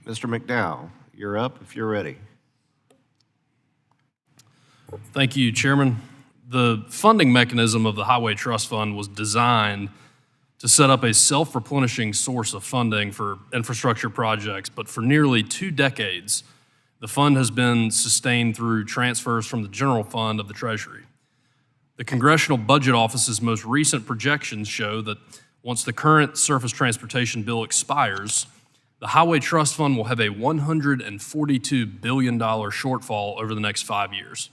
Mr. McDowell, you're up if you're ready. Thank you, Chairman. The funding mechanism of the Highway Trust Fund was designed to set up a self-replenishing source of funding for infrastructure projects, but for nearly 2 decades, the fund has been sustained through transfers from the general fund of the Treasury. The Congressional Budget Office's most recent projections show that once the current surface transportation bill expires, the Highway Trust Fund will have a $142 billion shortfall over the next 5 years.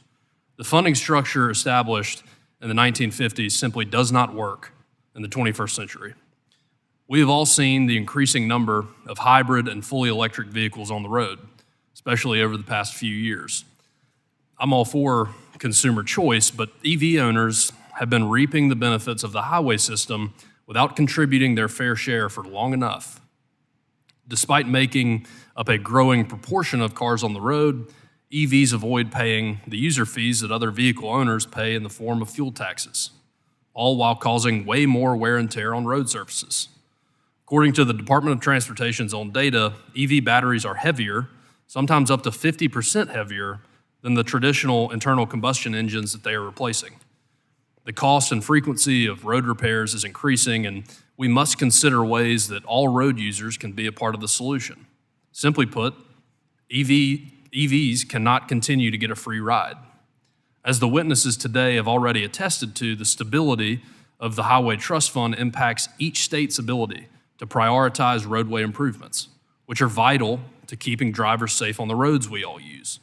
The funding structure established in the 1950s simply does not work in the 21st century. We have all seen the increasing number of hybrid and fully electric vehicles on the road, especially over the past few years. I'm all for consumer choice, but EV owners have been reaping the benefits of the highway system without contributing their fair share for long enough. Despite making up a growing proportion of cars on the road, EVs avoid paying the user fees that other vehicle owners pay in the form of fuel taxes, all while causing way more wear and tear on road surfaces. According to the Department of Transportation's own data, EV batteries are heavier, sometimes up to 50% heavier, than the traditional internal combustion engines that they are replacing. The cost and frequency of road repairs is increasing, and we must consider ways that all road users can be a part of the solution. Simply put, EVs cannot continue to get a free ride. As the witnesses today have already attested to, the stability of the Highway Trust Fund impacts each state's ability to prioritize roadway improvements, which are vital to keeping drivers safe on the roads we all use.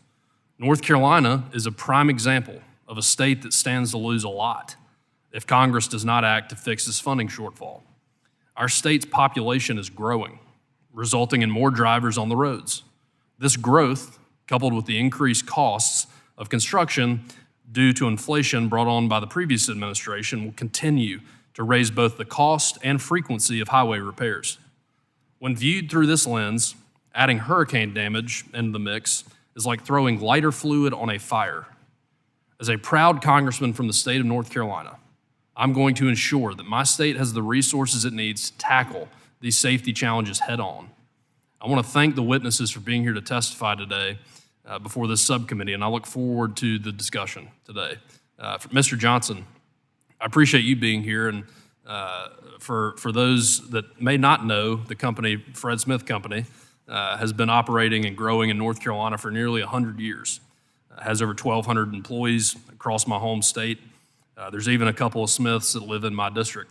North Carolina is a prime example of a state that stands to lose a lot if Congress does not act to fix this funding shortfall. Our state's population is growing, resulting in more drivers on the roads. This growth, coupled with the increased costs of construction due to inflation brought on by the previous administration, will continue to raise both the cost and frequency of highway repairs. When viewed through this lens, adding hurricane damage into the mix is like throwing lighter fluid on a fire. As a proud congressman from the state of North Carolina, I'm going to ensure that my state has the resources it needs to tackle these safety challenges head on. I want to thank the witnesses for being here to testify today before this subcommittee, and I look forward to the discussion today. Mr. Johnson, I appreciate you being here, and for those that may not know, the company, Fred Smith Company, has been operating and growing in North Carolina for nearly 100 years. Has over 1,200 employees across my home state. There's even a couple of Smiths that live in my district.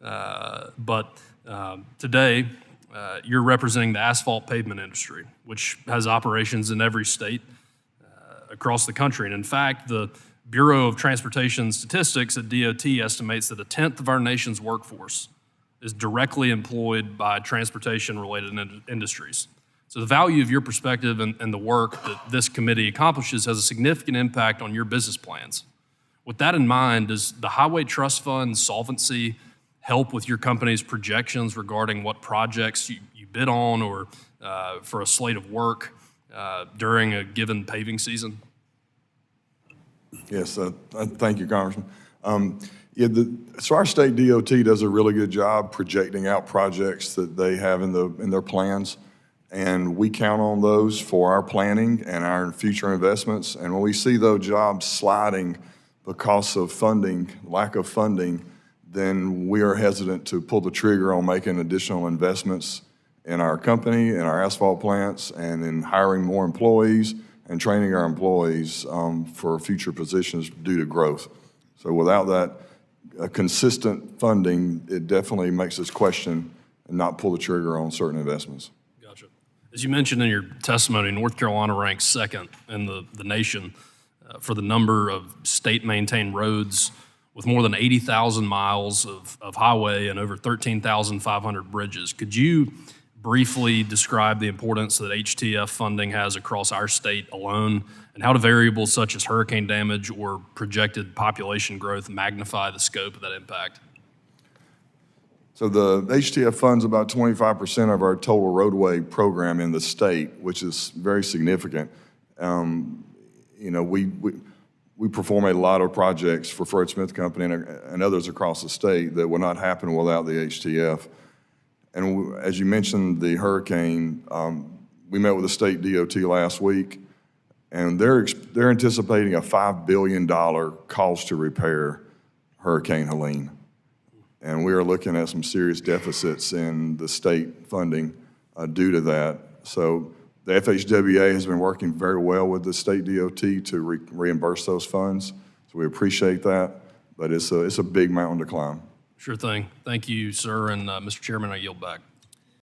But today, you're representing the asphalt pavement industry, which has operations in every state across the country. And in fact, the Bureau of Transportation Statistics at DOT estimates that 1/10 of our nation's workforce is directly employed by transportation-related industries. So the value of your perspective and the work that this committee accomplishes has a significant impact on your business plans. With that in mind, does the Highway Trust Fund solvency help with your company's projections regarding what projects you bid on or for a slate of work during a given paving season? Yes, thank you, Congressman. So our state DOT does a really good job projecting out projects that they have in their plans, and we count on those for our planning and our future investments. And when we see those jobs sliding because of funding, lack of funding, then we are hesitant to pull the trigger on making additional investments in our company, in our asphalt plants, and in hiring more employees and training our employees for future positions due to growth. So without that consistent funding, it definitely makes us question and not pull the trigger on certain investments. Gotcha. As you mentioned in your testimony, North Carolina ranks second in the nation for the number of state-maintained roads, with more than 80,000 miles of highway and over 13,500 bridges. Could you briefly describe the importance that HTF funding has across our state alone, and how do variables such as hurricane damage or projected population growth magnify the scope of that impact? So the HTF funds about 25% of our total roadway program in the state, which is very significant. We perform a lot of projects for Fred Smith Company and others across the state that would not happen without the HTF. And as you mentioned, the hurricane, we met with the state DOT last week, and they're anticipating a $5 billion cost to repair Hurricane Helene. And we are looking at some serious deficits in the state funding due to that. So the FHWA has been working very well with the state DOT to reimburse those funds. So we appreciate that, but it's a big mountain to climb. Sure thing. Thank you, sir. And Mr. Chairman, I yield back.